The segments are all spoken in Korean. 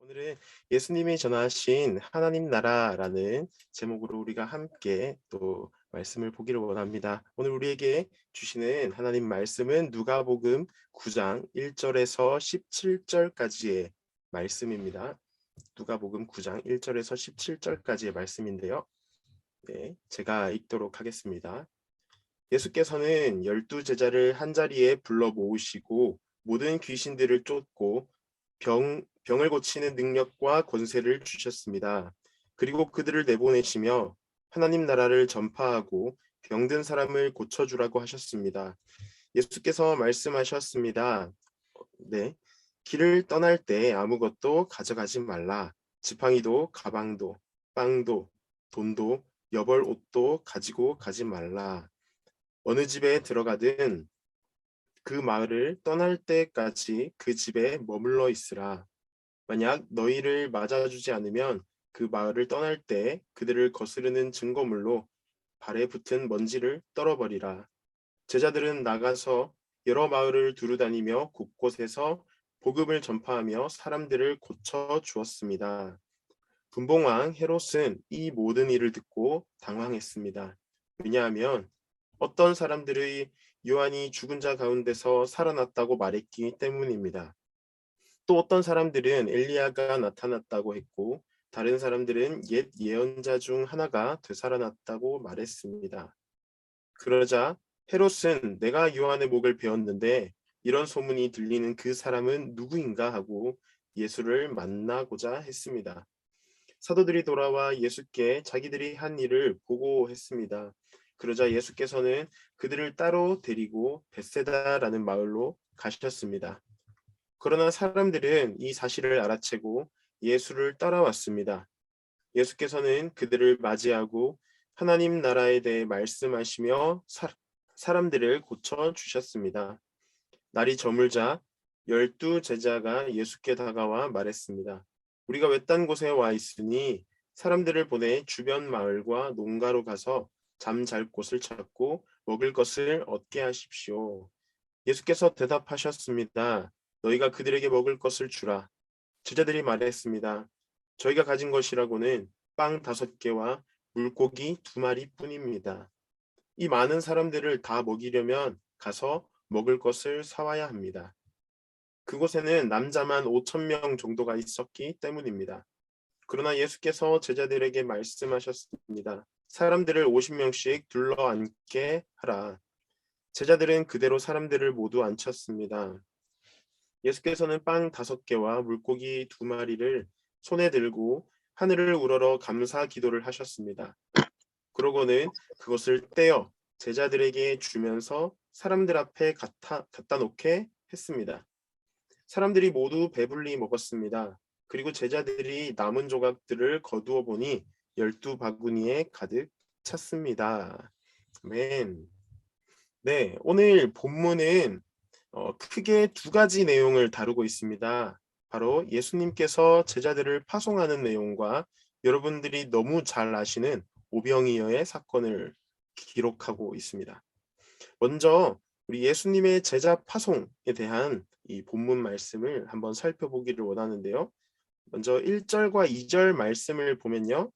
오늘은 예수님이 전하신 하나님 나라라는 제목으로 우리가 함께 또 말씀을 보기를 원합니다. 오늘 우리에게 주시는 하나님 말씀은 누가복음 9장 1절에서 17절까지의 말씀입니다. 누가복음 9장 1절에서 17절까지의 말씀인데요. 네, 제가 읽도록 하겠습니다. 예수께서는 12 제자를 한자리에 불러 모으시고 모든 귀신들을 쫓고 병을 고치는 능력과 권세를 주셨습니다. 그리고 그들을 내보내시며 하나님 나라를 전파하고 병든 사람을 고쳐주라고 하셨습니다. 예수께서 말씀하셨습니다. 네, 길을 떠날 때 아무것도 가져가지 말라. 지팡이도 가방도 빵도 돈도 여벌 옷도 가지고 가지 말라. 어느 집에 들어가든 그 마을을 떠날 때까지 그 집에 머물러 있으라. 만약 너희를 맞아주지 않으면 그 마을을 떠날 때 그들을 거스르는 증거물로 발에 붙은 먼지를 떨어버리라. 제자들은 나가서 여러 마을을 두루다니며 곳곳에서 복음을 전파하며 사람들을 고쳐 주었습니다. 분봉왕 헤롯은 이 모든 일을 듣고 당황했습니다. 왜냐하면 어떤 사람들의 요한이 죽은 자 가운데서 살아났다고 말했기 때문입니다. 또 어떤 사람들은 엘리야가 나타났다고 했고 다른 사람들은 옛 예언자 중 하나가 되살아났다고 말했습니다. 그러자 헤롯은 내가 요한의 목을 베었는데 이런 소문이 들리는 그 사람은 누구인가 하고 예수를 만나고자 했습니다. 사도들이 돌아와 예수께 자기들이 한 일을 보고했습니다. 그러자 예수께서는 그들을 따로 데리고 벳세다라는 마을로 가셨습니다. 그러나 사람들은 이 사실을 알아채고 예수를 따라왔습니다. 예수께서는 그들을 맞이하고 하나님 나라에 대해 말씀하시며 사람들을 고쳐 주셨습니다. 날이 저물자 12 제자가 예수께 다가와 말했습니다. 우리가 외딴 곳에 와 있으니 사람들을 보내 주변 마을과 농가로 가서 잠잘 곳을 찾고 먹을 것을 얻게 하십시오. 예수께서 대답하셨습니다. 너희가 그들에게 먹을 것을 주라. 제자들이 말했습니다. 저희가 가진 것이라고는 빵 5개와 물고기 2마리뿐입니다. 이 많은 사람들을 다 먹이려면 가서 먹을 것을 사와야 합니다. 그곳에는 남자만 5천 명 정도가 있었기 때문입니다. 그러나 예수께서 제자들에게 말씀하셨습니다. 사람들을 50명씩 둘러앉게 하라. 제자들은 그대로 사람들을 모두 앉혔습니다. 예수께서는 빵 5개와 물고기 2마리를 손에 들고 하늘을 우러러 감사 기도를 하셨습니다. 그러고는 그것을 떼어 제자들에게 주면서 사람들 앞에 갖다 놓게 했습니다. 사람들이 모두 배불리 먹었습니다. 그리고 제자들이 남은 조각들을 거두어 보니 12바구니에 가득 찼습니다. 아멘. 네, 오늘 본문은 크게 2가지 내용을 다루고 있습니다. 바로 예수님께서 제자들을 파송하는 내용과 여러분들이 너무 잘 아시는 오병이어의 사건을 기록하고 있습니다. 먼저 우리 예수님의 제자 파송에 대한 이 본문 말씀을 한번 살펴보기를 원하는데요. 먼저 1절과 2절 말씀을 보면요.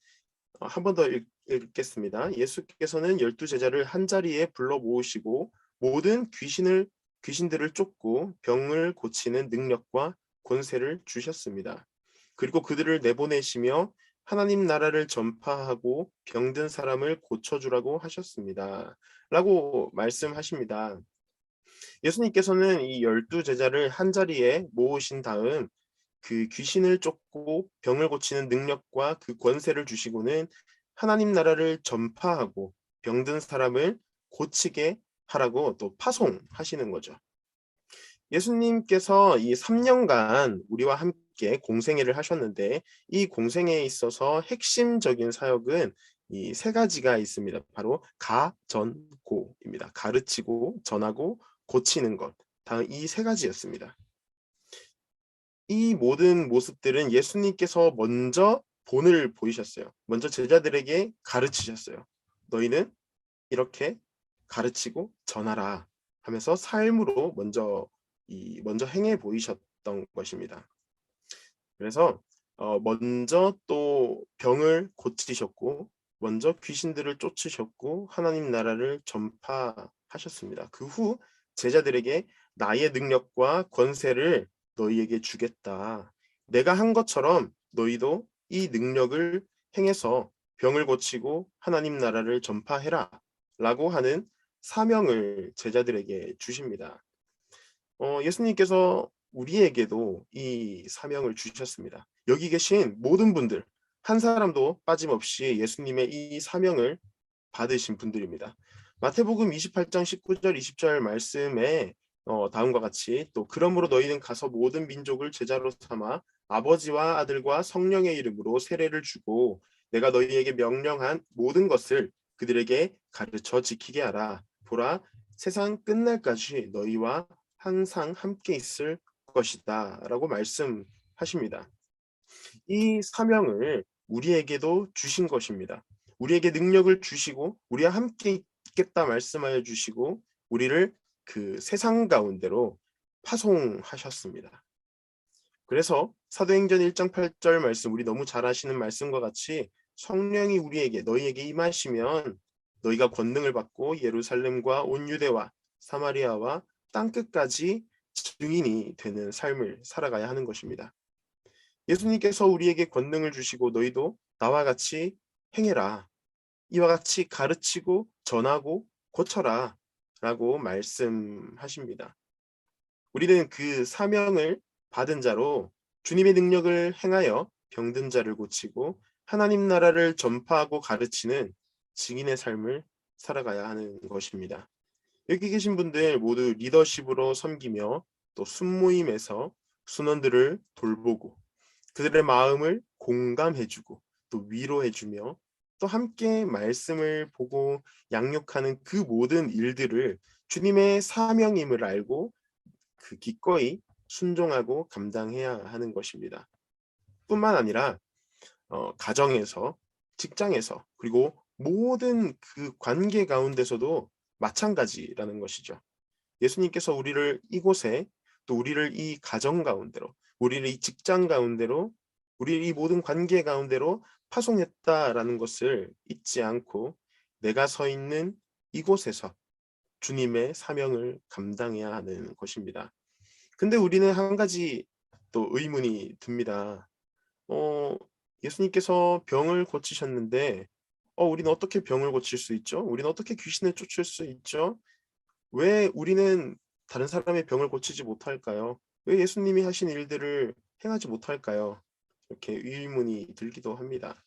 한 번 더 읽겠습니다. 예수께서는 12 제자를 한자리에 불러 모으시고 모든 귀신들을 쫓고 병을 고치는 능력과 권세를 주셨습니다. 그리고 그들을 내보내시며 하나님 나라를 전파하고 병든 사람을 고쳐주라고 하셨습니다. 라고 말씀하십니다. 예수님께서는 이 12 제자를 한자리에 모으신 다음 그 귀신을 쫓고 병을 고치는 능력과 그 권세를 주시고는 하나님 나라를 전파하고 병든 사람을 고치게 하라고 또 파송하시는 거죠. 예수님께서 이 3년간 우리와 함께 공생애를 하셨는데 이 공생애에 있어서 핵심적인 사역은 이 3가지가 있습니다. 바로 가, 전, 고입니다. 가르치고 전하고 고치는 것. 다 이 3가지였습니다. 이 모든 모습들은 예수님께서 먼저 본을 보이셨어요. 먼저 제자들에게 가르치셨어요. 너희는 이렇게 가르치고 전하라 하면서 삶으로 먼저 행해 보이셨던 것입니다. 그래서 먼저 또 병을 고치셨고 먼저 귀신들을 쫓으셨고 하나님 나라를 전파하셨습니다. 그 후 제자들에게 나의 능력과 권세를 너희에게 주겠다. 내가 한 것처럼 너희도 이 능력을 행해서 병을 고치고 하나님 나라를 전파해라 라고 하는 사명을 제자들에게 주십니다. 예수님께서 우리에게도 이 사명을 주셨습니다. 여기 계신 모든 분들 한 사람도 빠짐없이 예수님의 이 사명을 받으신 분들입니다. 마태복음 28장 19절 20절 말씀에 다음과 같이 또 그러므로 너희는 가서 모든 민족을 제자로 삼아 아버지와 아들과 성령의 이름으로 세례를 주고 내가 너희에게 명령한 모든 것을 그들에게 가르쳐 지키게 하라. 보라 세상 끝날까지 너희와 항상 함께 있을 것이다 라고 말씀하십니다. 이 사명을 우리에게도 주신 것입니다. 우리에게 능력을 주시고 우리와 함께 있겠다 말씀하여 주시고 우리를 그 세상 가운데로 파송하셨습니다. 그래서 사도행전 1장 8절 말씀 우리 너무 잘 아시는 말씀과 같이 성령이 우리에게 너희에게 임하시면 너희가 권능을 받고 예루살렘과 온 유대와 사마리아와 땅끝까지 증인이 되는 삶을 살아가야 하는 것입니다. 예수님께서 우리에게 권능을 주시고 너희도 나와 같이 행해라. 이와 같이 가르치고 전하고 고쳐라 라고 말씀하십니다. 우리는 그 사명을 받은 자로 주님의 능력을 행하여 병든 자를 고치고 하나님 나라를 전파하고 가르치는 증인의 삶을 살아가야 하는 것입니다. 여기 계신 분들 모두 리더십으로 섬기며 또 순모임에서 순원들을 돌보고 그들의 마음을 공감해주고 또 위로해주며 또 함께 말씀을 보고 양육하는 그 모든 일들을 주님의 사명임을 알고 그 기꺼이 순종하고 감당해야 하는 것입니다. 뿐만 아니라 가정에서, 직장에서 그리고 모든 그 관계 가운데서도 마찬가지라는 것이죠. 예수님께서 우리를 이곳에 또 우리를 이 가정 가운데로 우리를 이 직장 가운데로 우리를 이 모든 관계 가운데로 파송했다라는 것을 잊지 않고 내가 서 있는 이곳에서 주님의 사명을 감당해야 하는 것입니다. 근데 우리는 한 가지 또 의문이 듭니다. 예수님께서 병을 고치셨는데 우리는 어떻게 병을 고칠 수 있죠? 우리는 어떻게 귀신을 쫓을 수 있죠? 왜 우리는 다른 사람의 병을 고치지 못할까요? 왜 예수님이 하신 일들을 행하지 못할까요? 이렇게 의문이 들기도 합니다.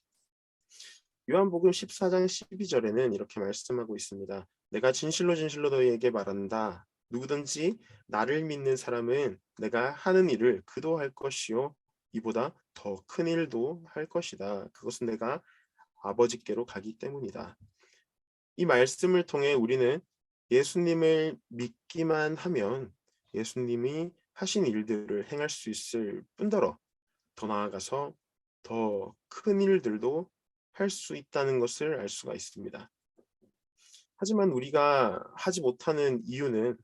요한복음 14장 12절에는 이렇게 말씀하고 있습니다. 내가 진실로 진실로 너희에게 말한다. 누구든지 나를 믿는 사람은 내가 하는 일을 그도 할 것이요 이보다 더 큰 일도 할 것이다. 그것은 내가 아버지께로 가기 때문이다. 이 말씀을 통해 우리는 예수님을 믿기만 하면 예수님이 하신 일들을 행할 수 있을 뿐더러 더 나아가서 더 큰 일들도 할 수 있다는 것을 알 수가 있습니다. 하지만 우리가 하지 못하는 이유는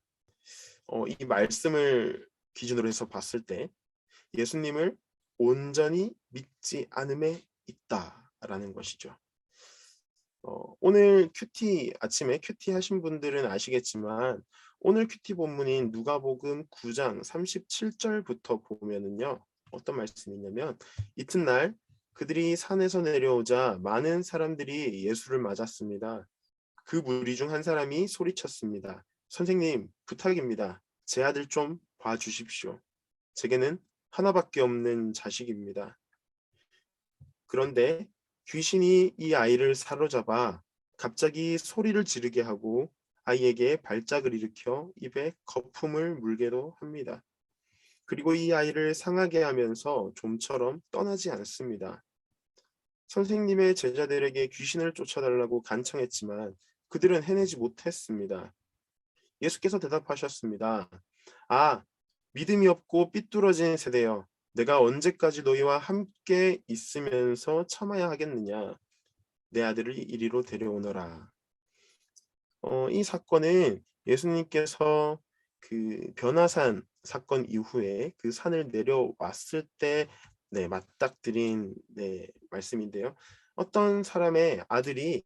이 말씀을 기준으로 해서 봤을 때 예수님을 온전히 믿지 않음에 있다라는 것이죠. 오늘 큐티 아침에 큐티 하신 분들은 아시겠지만 오늘 큐티 본문인 누가복음 9장 37절부터 보면은요. 어떤 말씀이 있냐면 이튿날 그들이 산에서 내려오자 많은 사람들이 예수를 맞았습니다. 그 무리 중 한 사람이 소리쳤습니다. 선생님, 부탁입니다. 제 아들 좀 봐주십시오. 제게는 하나밖에 없는 자식입니다. 그런데 귀신이 이 아이를 사로잡아 갑자기 소리를 지르게 하고 아이에게 발작을 일으켜 입에 거품을 물게도 합니다. 그리고 이 아이를 상하게 하면서 좀처럼 떠나지 않습니다. 선생님의 제자들에게 귀신을 쫓아달라고 간청했지만 그들은 해내지 못했습니다. 예수께서 대답하셨습니다. 아, 믿음이 없고 삐뚤어진 세대여. 내가 언제까지 너희와 함께 있으면서 참아야 하겠느냐. 내 아들을 이리로 데려오너라. 이 사건은 예수님께서 그 변화산 사건 이후에 그 산을 내려왔을 때 맞닥뜨린 말씀인데요. 어떤 사람의 아들이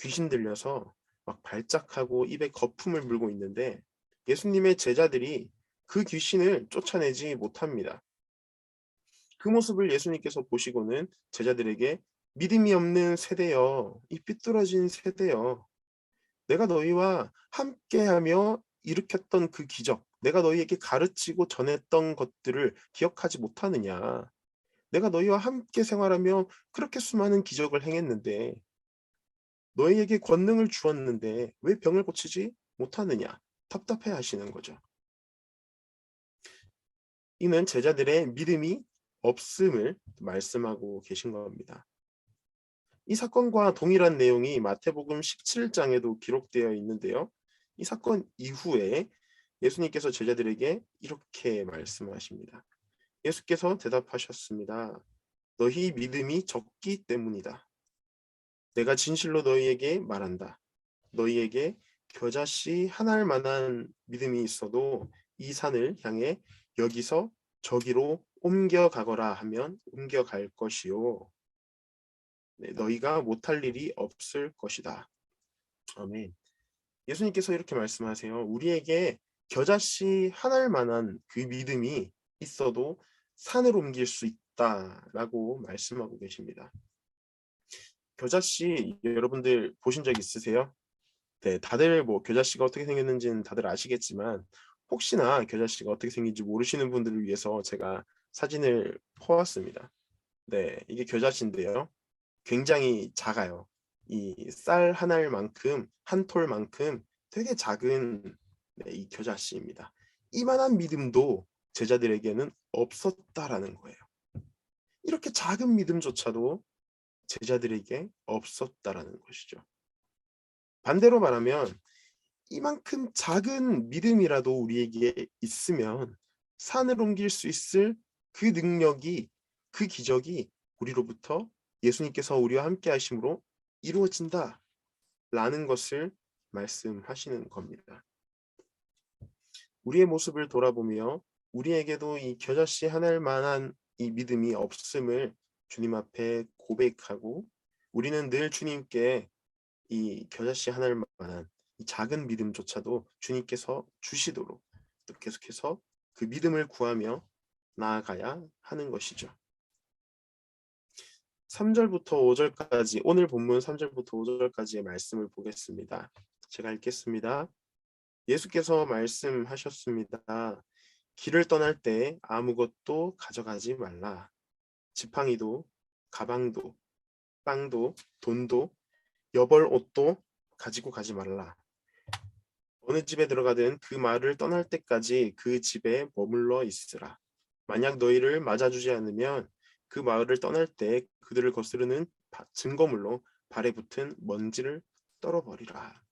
귀신 들려서 막 발작하고 입에 거품을 물고 있는데 예수님의 제자들이 그 귀신을 쫓아내지 못합니다. 그 모습을 예수님께서 보시고는 제자들에게 믿음이 없는 세대여, 이 삐뚤어진 세대여, 내가 너희와 함께하며 일으켰던 그 기적, 내가 너희에게 가르치고 전했던 것들을 기억하지 못하느냐. 내가 너희와 함께 생활하며 그렇게 수많은 기적을 행했는데 너희에게 권능을 주었는데 왜 병을 고치지 못하느냐. 답답해 하시는 거죠. 이는 제자들의 믿음이 없음을 말씀하고 계신 겁니다. 이 사건과 동일한 내용이 마태복음 17장에도 기록되어 있는데요. 이 사건 이후에 예수님께서 제자들에게 이렇게 말씀하십니다. 예수께서 대답하셨습니다. 너희 믿음이 적기 때문이다. 내가 진실로 너희에게 말한다. 너희에게 겨자씨 하나일 만한 믿음이 있어도 이 산을 향해 여기서 저기로 옮겨가거라 하면 옮겨갈 것이요. 너희가 못할 일이 없을 것이다. 아멘. 예수님께서 이렇게 말씀하세요. 우리에게 겨자씨 하나일 만한 그 믿음이 있어도 산을 옮길 수 있다라고 말씀하고 계십니다. 겨자씨 여러분들 보신 적 있으세요? 다들 뭐 겨자씨가 어떻게 생겼는지는 다들 아시겠지만 혹시나 겨자씨가 어떻게 생긴지 모르시는 분들을 위해서 제가 사진을 퍼왔습니다. 이게 겨자씨인데요. 굉장히 작아요. 이 쌀 한 알만큼, 한 톨만큼 되게 작은 이 겨자씨입니다. 이만한 믿음도 제자들에게는 없었다라는 거예요. 이렇게 작은 믿음조차도 제자들에게 없었다라는 것이죠. 반대로 말하면 이만큼 작은 믿음이라도 우리에게 있으면 산을 옮길 수 있을 그 능력이, 그 기적이 우리로부터 예수님께서 우리와 함께 하심으로 이루어진다 라는 것을 말씀하시는 겁니다. 우리의 모습을 돌아보며 우리에게도 이 겨자씨 하나일 만한 이 믿음이 없음을 주님 앞에 고백하고 우리는 늘 주님께 이 겨자씨 하나일 만한 이 작은 믿음조차도 주님께서 주시도록 또 계속해서 그 믿음을 구하며 나아가야 하는 것이죠. 3절부터 5절까지 오늘 본문 3절부터 5절까지의 말씀을 보겠습니다. 제가 읽겠습니다. 예수께서 말씀하셨습니다. 길을 떠날 때 아무것도 가져가지 말라. 지팡이도 가방도 빵도 돈도 여벌 옷도 가지고 가지 말라. 어느 집에 들어가든 그 말을 떠날 때까지 그 집에 머물러 있으라. 만약 너희를 맞아주지 않으면 그 마을을 떠날 때 그들을 거스르는 증거물로 발에 붙은 먼지를 떨어버리라.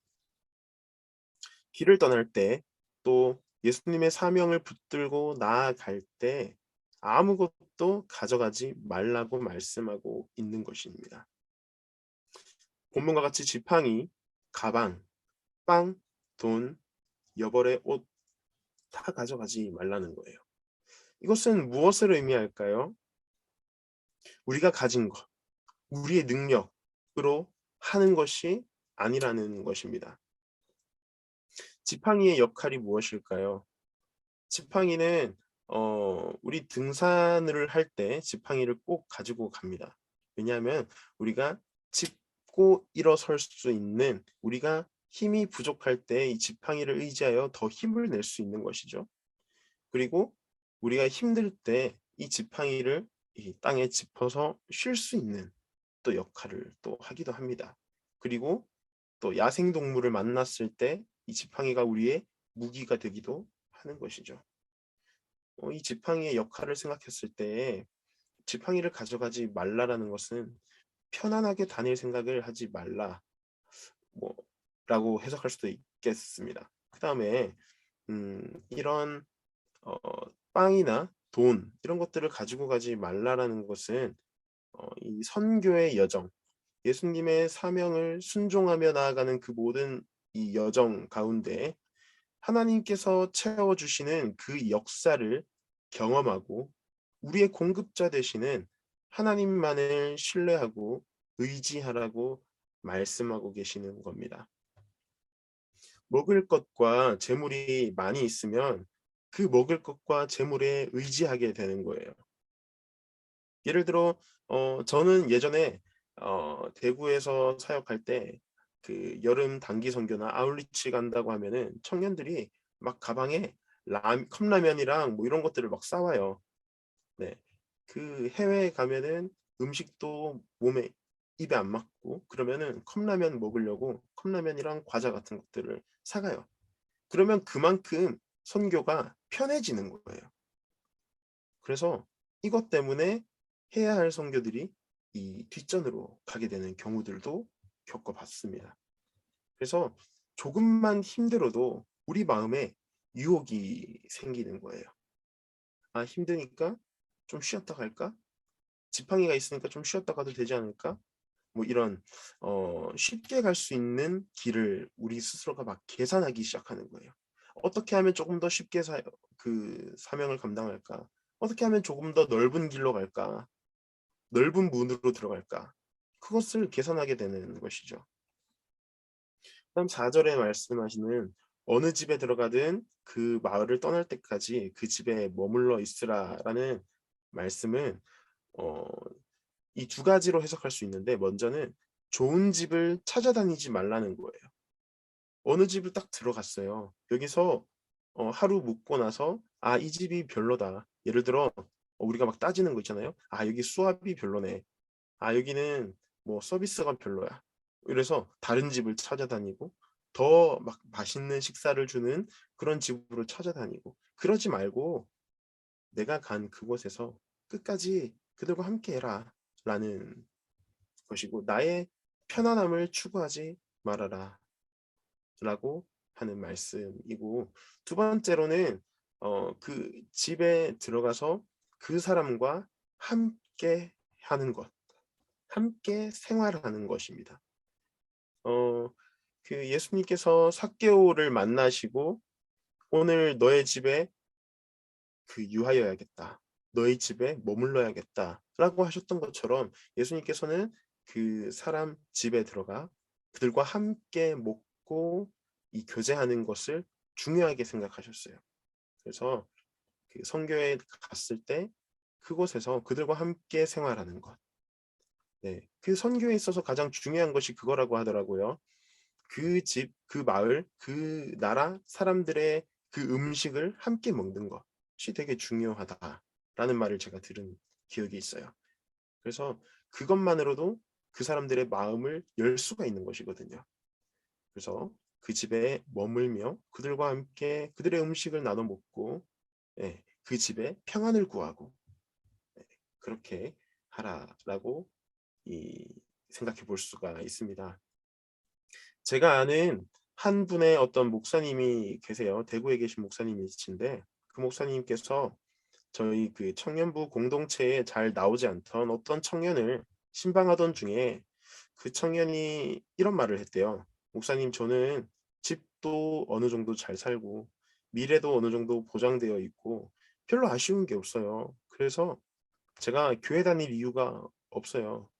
길을 떠날 때 또 예수님의 사명을 붙들고 나아갈 때 아무것도 가져가지 말라고 말씀하고 있는 것입니다. 본문과 같이 지팡이, 가방, 빵, 돈, 여벌의 옷 다 가져가지 말라는 거예요. 이것은 무엇을 의미할까요? 우리가 가진 것, 우리의 능력으로 하는 것이 아니라는 것입니다. 지팡이의 역할이 무엇일까요? 지팡이는 우리 등산을 할 때 지팡이를 꼭 가지고 갑니다. 왜냐하면 우리가 짚고 일어설 수 있는 우리가 힘이 부족할 때 이 지팡이를 의지하여 더 힘을 낼 수 있는 것이죠. 그리고 우리가 힘들 때 이 지팡이를 이 땅에 짚어서 쉴 수 있는 또 역할을 또 하기도 합니다. 그리고 또 야생동물을 만났을 때 이 지팡이가 우리의 무기가 되기도 하는 것이죠. 이 지팡이의 역할을 생각했을 때 지팡이를 가져가지 말라라는 것은 편안하게 다닐 생각을 하지 말라 라고 해석할 수도 있겠습니다. 그 다음에 이런 빵이나 돈 이런 것들을 가지고 가지 말라라는 것은 이 선교의 여정, 예수님의 사명을 순종하며 나아가는 그 모든 이 여정 가운데 하나님께서 채워주시는 그 역사를 경험하고 우리의 공급자 되시는 하나님만을 신뢰하고 의지하라고 말씀하고 계시는 겁니다. 먹을 것과 재물이 많이 있으면 그 먹을 것과 재물에 의지하게 되는 거예요. 예를 들어 저는 예전에 대구에서 사역할 때 그 여름 단기 선교나 아울리치 간다고 하면은 청년들이 막 가방에 컵라면이랑 뭐 이런 것들을 막 싸와요. 네. 그 해외에 가면은 음식도 몸에 입에 안 맞고 그러면은 컵라면 먹으려고 컵라면이랑 과자 같은 것들을 사가요. 그러면 그만큼 선교가 편해지는 거예요. 그래서 이것 때문에 해야 할 선교들이 이 뒷전으로 가게 되는 경우들도 겪어봤습니다. 그래서 조금만 힘들어도 우리 마음에 유혹이 생기는 거예요. 아, 힘드니까 좀 쉬었다 갈까? 지팡이가 있으니까 좀 쉬었다 가도 되지 않을까? 뭐 이런 쉽게 갈 수 있는 길을 우리 스스로가 막 계산하기 시작하는 거예요. 어떻게 하면 조금 더 쉽게 그 사명을 감당할까? 어떻게 하면 조금 더 넓은 길로 갈까? 넓은 문으로 들어갈까? 그것을 계산하게 되는 것이죠. 그다음 4절에 말씀하시는 어느 집에 들어가든 그 마을을 떠날 때까지 그 집에 머물러 있으라라는 말씀은 어, 이 두 가지로 해석할 수 있는데 먼저는 좋은 집을 찾아다니지 말라는 거예요. 어느 집을 딱 들어갔어요. 여기서 하루 묵고 나서 아, 이 집이 별로다. 예를 들어 우리가 막 따지는 거 있잖아요. 아, 여기 수압이 별로네. 아, 여기는 뭐 서비스가 별로야. 그래서 다른 집을 찾아다니고 더 막 맛있는 식사를 주는 그런 집으로 찾아다니고 그러지 말고 내가 간 그곳에서 끝까지 그들과 함께 해라 라는 것이고 나의 편안함을 추구하지 말아라 라고 하는 말씀이고 두 번째로는 그 집에 들어가서 그 사람과 함께 하는 것, 함께 생활하는 것입니다. 어, 그 예수님께서 삭개오를 만나시고 오늘 너의 집에 그 유하여야겠다. 너희 집에 머물러야겠다. 라고 하셨던 것처럼 예수님께서는 그 사람 집에 들어가 그들과 함께 먹고 이 교제하는 것을 중요하게 생각하셨어요. 그래서 그 선교에 갔을 때 그곳에서 그들과 함께 생활하는 것. 네. 그 선교에 있어서 가장 중요한 것이 그거라고 하더라고요. 그 집, 그 마을, 그 나라 사람들의 그 음식을 함께 먹는 것이 되게 중요하다라는 말을 제가 들은 기억이 있어요. 그래서 그것만으로도 그 사람들의 마음을 열 수가 있는 것이거든요. 그래서 그 집에 머물며 그들과 함께 그들의 음식을 나눠 먹고 예, 그 집에 평안을 구하고 예, 그렇게 하라라고 생각해 볼 수가 있습니다. 제가 아는 한 분의 어떤 목사님이 계세요. 대구에 계신 목사님이신데 그 목사님께서 저희 그 청년부 공동체에 잘 나오지 않던 어떤 청년을 신방하던 중에 그 청년이 이런 말을 했대요. 목사님, 저는 집도 어느 정도 잘 살고 미래도 어느 정도 보장되어 있고 별로 아쉬운 게 없어요. 그래서 제가 교회 다닐 이유가 없어요.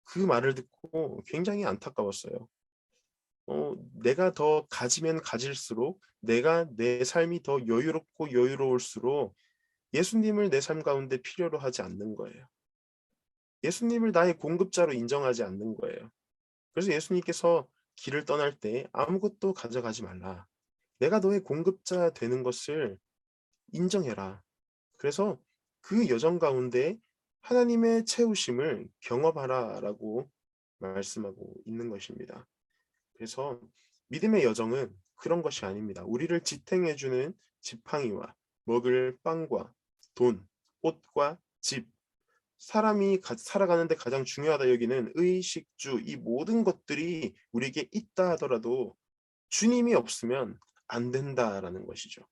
그 말을 듣고 굉장히 안타까웠어요. 내가 더 가지면 가질수록 내가 내 삶이 더 여유롭고 여유로울수록 예수님을 내 삶 가운데 필요로 하지 않는 거예요. 예수님을 나의 공급자로 인정하지 않는 거예요. 그래서 예수님께서 길을 떠날 때 아무것도 가져가지 말라. 내가 너의 공급자 되는 것을 인정해라. 그래서 그 여정 가운데 하나님의 채우심을 경험하라라고 말씀하고 있는 것입니다. 그래서 믿음의 여정은 그런 것이 아닙니다. 우리를 지탱해주는 지팡이와 먹을 빵과 돈, 옷과 집, 사람이 살아가는데 가장 중요하다 여기는 의식주, 이 모든 것들이 우리에게 있다 하더라도 주님이 없으면 안 된다라는 것이죠.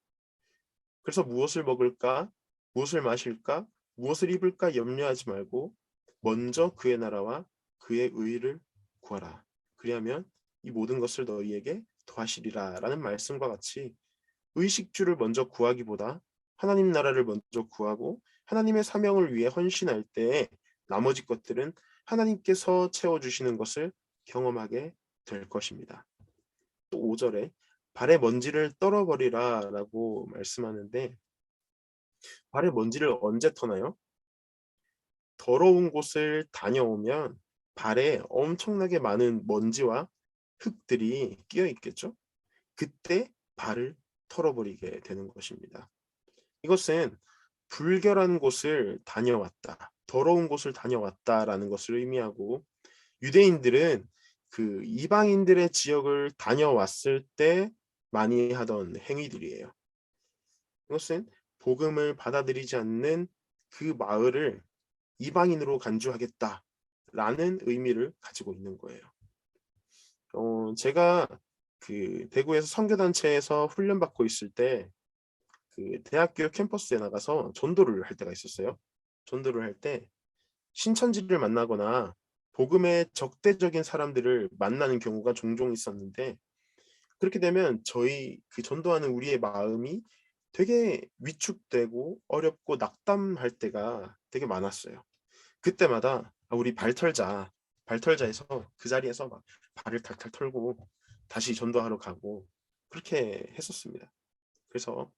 그래서 무엇을 먹을까, 무엇을 마실까, 무엇을 입을까 염려하지 말고 먼저 그의 나라와 그의 의를 구하라. 그리하면 이 모든 것을 너희에게 더하시리라 라는 말씀과 같이 의식주를 먼저 구하기보다 하나님 나라를 먼저 구하고 하나님의 사명을 위해 헌신할 때에 나머지 것들은 하나님께서 채워주시는 것을 경험하게 될 것입니다. 또 5절에 발의 먼지를 떨어버리라 라고 말씀하는데, 발의 먼지를 언제 터나요? 더러운 곳을 다녀오면 발에 엄청나게 많은 먼지와 흙들이 끼어 있겠죠? 그때 발을 털어버리게 되는 것입니다. 이것은 불결한 곳을 다녀왔다, 더러운 곳을 다녀왔다라는 것을 의미하고, 유대인들은 그 이방인들의 지역을 다녀왔을 때 많이 하던 행위들이에요. 이것은 복음을 받아들이지 않는 그 마을을 이방인으로 간주하겠다라는 의미를 가지고 있는 거예요. 제가 그 대구에서 선교단체에서 훈련받고 있을 때 그 대학교 캠퍼스에 나가서 전도를 할 때가 있었어요. 전도를 할 때 신천지를 만나거나 복음의 적대적인 사람들을 만나는 경우가 종종 있었는데, 그렇게 되면 저희 그 전도하는 우리의 마음이 되게 위축되고 어렵고 낙담할 때가 되게 많았어요. 그때마다 우리 발 털자 해서 그 자리에서 막 발을 탈탈 털고 다시 전도하러 가고 그렇게 했었습니다. 그래서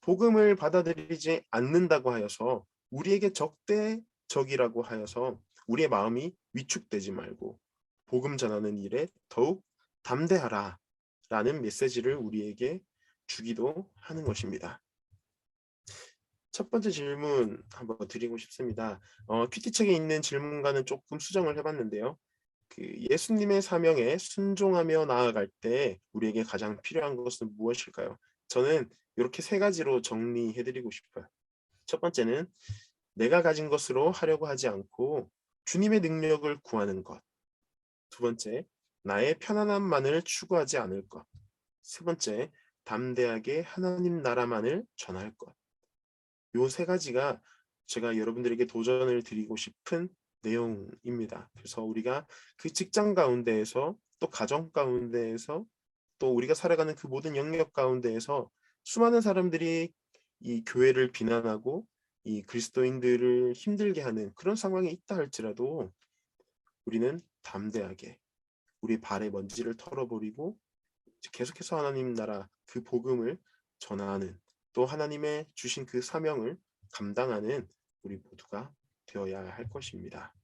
복음을 받아들이지 않는다고 하여서 우리에게 적대적이라고 하여서 우리의 마음이 위축되지 말고 복음 전하는 일에 더욱 담대하라 라는 메시지를 우리에게 주기도 하는 것입니다. 첫 번째 질문 한번 드리고 싶습니다. 큐티책에 있는 질문과는 조금 수정을 해봤는데요. 그 예수님의 사명에 순종하며 나아갈 때 우리에게 가장 필요한 것은 무엇일까요? 저는 이렇게 세 가지로 정리해드리고 싶어요. 첫 번째는 내가 가진 것으로 하려고 하지 않고 주님의 능력을 구하는 것. 두 번째, 나의 편안함만을 추구하지 않을 것. 세 번째, 담대하게 하나님 나라만을 전할 것. 요 세 가지가 제가 여러분들에게 도전을 드리고 싶은 내용입니다. 그래서 우리가 그 직장 가운데에서 또 가정 가운데에서 또 우리가 살아가는 그 모든 영역 가운데에서 수많은 사람들이 이 교회를 비난하고 이 그리스도인들을 힘들게 하는 그런 상황에 있다 할지라도 우리는 담대하게 우리 발의 먼지를 털어버리고 계속해서 하나님 나라 그 복음을 전하는, 또 하나님의 주신 그 사명을 감당하는 우리 모두가 되어야 할 것입니다.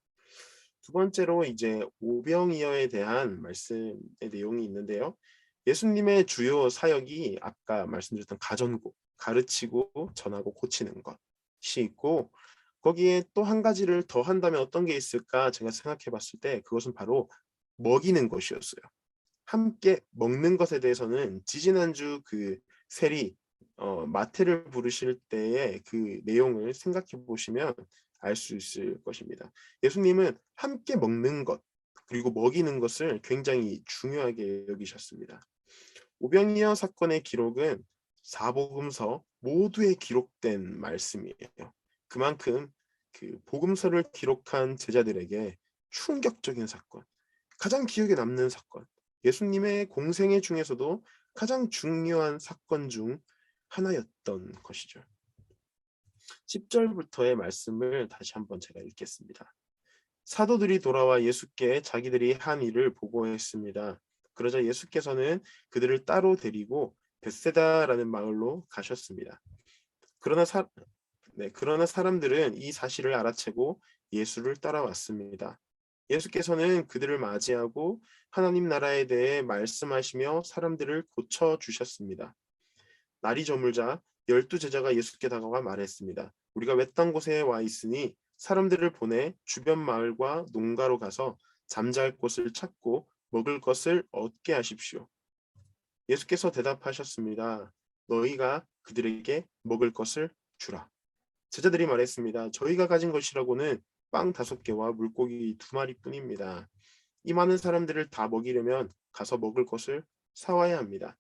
두 번째로 이제 오병이어에 대한 말씀의 내용이 있는데요. 예수님의 주요 사역이 아까 말씀드렸던 가전고, 가르치고 전하고 고치는 것이 있고, 거기에 또 한 가지를 더 한다면 어떤 게 있을까 제가 생각해 봤을 때 그것은 바로 먹이는 것이었어요. 함께 먹는 것에 대해서는 지지난주 그 세리 마태를 부르실 때의 그 내용을 생각해 보시면 알 수 있을 것입니다. 예수님은 함께 먹는 것 그리고 먹이는 것을 굉장히 중요하게 여기셨습니다. 오병이어 사건의 기록은 사복음서 모두에 기록된 말씀이에요. 그만큼 그 복음서를 기록한 제자들에게 충격적인 사건, 가장 기억에 남는 사건, 예수님의 공생애 중에서도 가장 중요한 사건 중 하나였던 것이죠. 10절부터의 말씀을 다시 한번 제가 읽겠습니다. 사도들이 돌아와 예수께 자기들이 한 일을 보고했습니다. 그러자 예수께서는 그들을 따로 데리고 벳세다라는 마을로 가셨습니다. 그러나 사람들은 이 사실을 알아채고 예수를 따라왔습니다. 예수께서는 그들을 맞이하고 하나님 나라에 대해 말씀하시며 사람들을 고쳐 주셨습니다. 날이 저물자 12제자가 예수께 다가와 말했습니다. 우리가 외딴 곳에 와 있으니 사람들을 보내 주변 마을과 농가로 가서 잠잘 곳을 찾고 먹을 것을 얻게 하십시오. 예수께서 대답하셨습니다. 너희가 그들에게 먹을 것을 주라. 제자들이 말했습니다. 저희가 가진 것이라고는 빵 5개와 물고기 2마리뿐입니다. 이 많은 사람들을 다 먹이려면 가서 먹을 것을 사와야 합니다.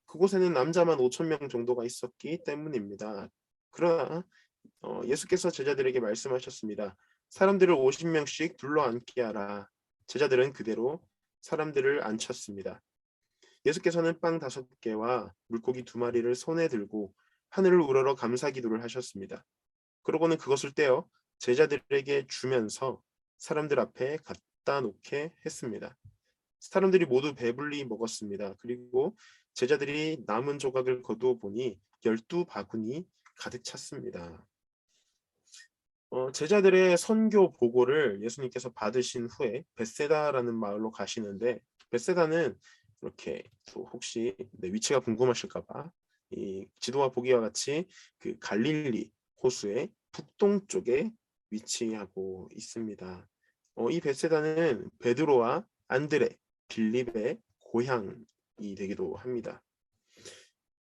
그곳에는 남자만 5,000명 정도가 있었기 때문입니다. 그러나 예수께서 제자들에게 말씀하셨습니다. 사람들을 50명씩 둘러앉게 하라. 제자들은 그대로 사람들을 앉혔습니다. 예수께서는 빵 5개와 물고기 2마리를 손에 들고 하늘을 우러러 감사 기도를 하셨습니다. 그러고는 그것을 떼어 제자들에게 주면서 사람들 앞에 갖다 놓게 했습니다. 사람들이 모두 배불리 먹었습니다. 그리고 제자들이 남은 조각을 거두어 보니 12바구니 가득 찼습니다. 제자들의 선교 보고를 예수님께서 받으신 후에 벳세다라는 마을로 가시는데, 벳세다는 이렇게 또 혹시 위치가 궁금하실까봐 이 지도와 보기와 같이 그 갈릴리 호수의 북동쪽에 위치하고 있습니다. 이 벳세다는 베드로와 안드레, 빌립의 고향이 되기도 합니다.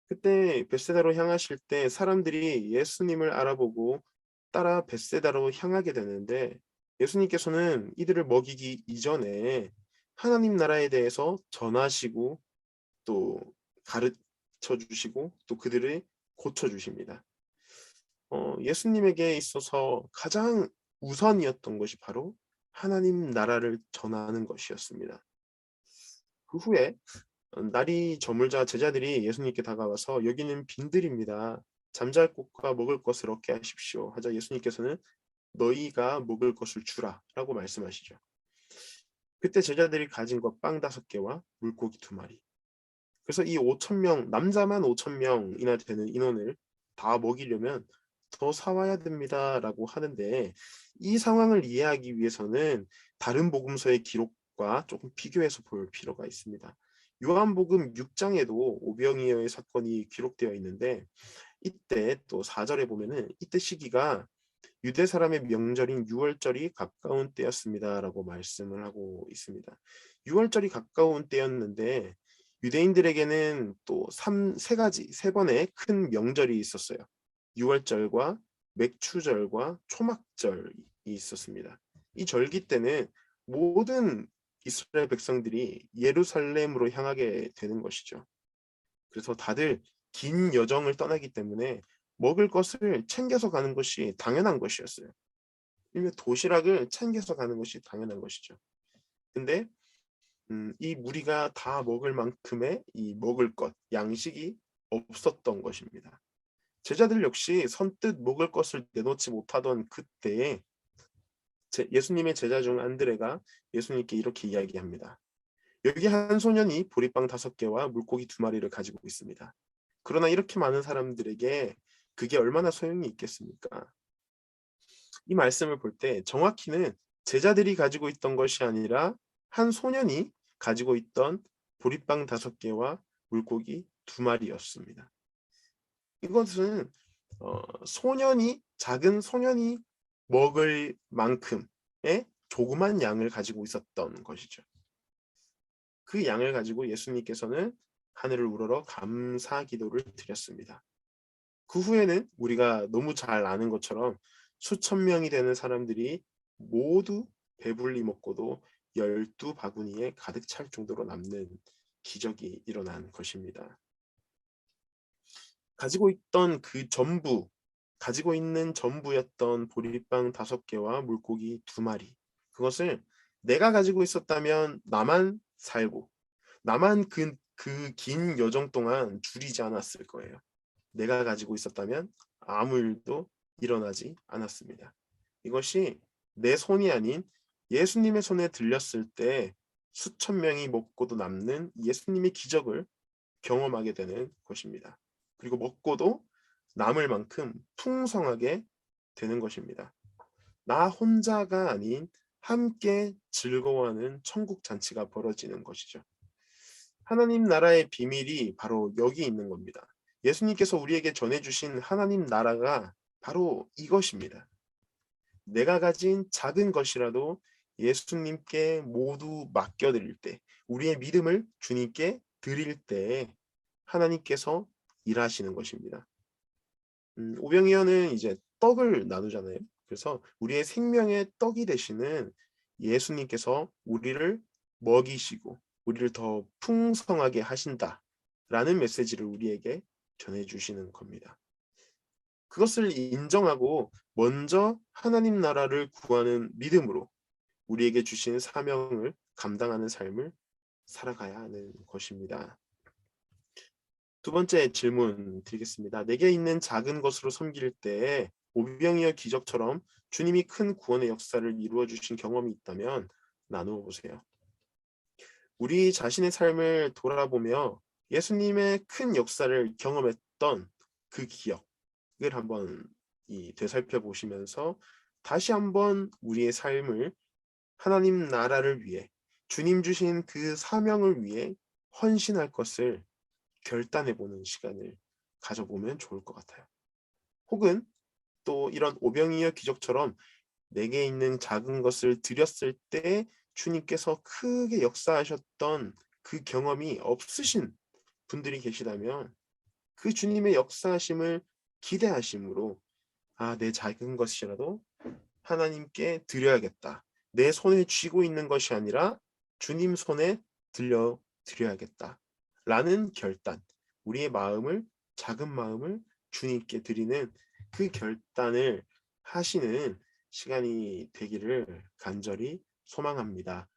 그때 벳세다로 향하실 때 사람들이 예수님을 알아보고 따라 벳세다로 향하게 되는데, 예수님께서는 이들을 먹이기 이전에 하나님 나라에 대해서 전하시고 또 가르쳐 주시고 또 그들을 고쳐 주십니다. 예수님에게 있어서 가장 우선이었던 것이 바로 하나님 나라를 전하는 것이었습니다. 그 후에 날이 저물자 제자들이 예수님께 다가와서 여기는 빈들입니다. 잠잘 곳과 먹을 것을 얻게 하십시오. 하자 예수님께서는 너희가 먹을 것을 주라 라고 말씀하시죠. 그때 제자들이 가진 것 빵 5개와 물고기 2마리. 그래서 이 5,000명, 남자만 5,000명이나 되는 인원을 다 먹이려면 더 사와야 됩니다 라고 하는데, 이 상황을 이해하기 위해서는 다른 복음서의 기록과 조금 비교해서 볼 필요가 있습니다. 요한복음 6장에도 오병이어의 사건이 기록되어 있는데, 이때 또 4절에 보면은 이때 시기가 유대 사람의 명절인 유월절이 가까운 때였습니다 라고 말씀을 하고 있습니다. 유월절이 가까운 때였는데 유대인들에게는 또 세 번의 큰 명절이 있었어요. 유월절과 맥추절과 초막절이 있었습니다. 이 절기 때는 모든 이스라엘 백성들이 예루살렘으로 향하게 되는 것이죠. 그래서 다들 긴 여정을 떠나기 때문에 먹을 것을 챙겨서 가는 것이 당연한 것이었어요. 일명 도시락을 챙겨서 가는 것이 당연한 것이죠. 근데 이 무리가 다 먹을 만큼의 이 먹을 것, 양식이 없었던 것입니다. 제자들 역시 선뜻 먹을 것을 내놓지 못하던 그때에 예수님의 제자 중 안드레가 예수님께 이렇게 이야기합니다. 여기 한 소년이 보리빵 5개와 물고기 2마리를 가지고 있습니다. 그러나 이렇게 많은 사람들에게 그게 얼마나 소용이 있겠습니까? 이 말씀을 볼 때 정확히는 제자들이 가지고 있던 것이 아니라 한 소년이 가지고 있던 보리빵 5개와 물고기 2마리였습니다. 이것은 작은 소년이 먹을 만큼의 조그만 양을 가지고 있었던 것이죠. 그 양을 가지고 예수님께서는 하늘을 우러러 감사 기도를 드렸습니다. 그 후에는 우리가 너무 잘 아는 것처럼 수천 명이 되는 사람들이 모두 배불리 먹고도 12바구니에 가득 찰 정도로 남는 기적이 일어난 것입니다. 가지고 있는 전부였던 보리빵 5개와 물고기 2마리. 그것을 내가 가지고 있었다면 나만 살고 나만 그 긴 여정 동안 줄이지 않았을 거예요. 내가 가지고 있었다면 아무 일도 일어나지 않았습니다. 이것이 내 손이 아닌 예수님의 손에 들렸을 때 수천 명이 먹고도 남는 예수님의 기적을 경험하게 되는 것입니다. 그리고 먹고도 남을 만큼 풍성하게 되는 것입니다. 나 혼자가 아닌 함께 즐거워하는 천국 잔치가 벌어지는 것이죠. 하나님 나라의 비밀이 바로 여기 있는 겁니다. 예수님께서 우리에게 전해주신 하나님 나라가 바로 이것입니다. 내가 가진 작은 것이라도 예수님께 모두 맡겨드릴 때, 우리의 믿음을 주님께 드릴 때 하나님께서 일하시는 것입니다. 오병이어는 이제 떡을 나누잖아요. 그래서 우리의 생명의 떡이 되시는 예수님께서 우리를 먹이시고 우리를 더 풍성하게 하신다라는 메시지를 우리에게 전해주시는 겁니다. 그것을 인정하고 먼저 하나님 나라를 구하는 믿음으로 우리에게 주신 사명을 감당하는 삶을 살아가야 하는 것입니다. 두 번째 질문 드리겠습니다. 내게 있는 작은 것으로 섬길 때 오병이어 기적처럼 주님이 큰 구원의 역사를 이루어 주신 경험이 있다면 나누어 보세요. 우리 자신의 삶을 돌아보며 예수님의 큰 역사를 경험했던 그 기억을 한번 되살펴 보시면서 다시 한번 우리의 삶을 하나님 나라를 위해 주님 주신 그 사명을 위해 헌신할 것을 결단해 보는 시간을 가져보면 좋을 것 같아요. 혹은 또 이런 오병이어 기적처럼 내게 있는 작은 것을 드렸을 때 주님께서 크게 역사하셨던 그 경험이 없으신 분들이 계시다면 그 주님의 역사하심을 기대하심으로 내 작은 것이라도 하나님께 드려야겠다. 내 손에 쥐고 있는 것이 아니라 주님 손에 들려 드려야겠다. 라는 결단, 우리의 마음을, 작은 마음을 주님께 드리는 그 결단을 하시는 시간이 되기를 간절히 소망합니다.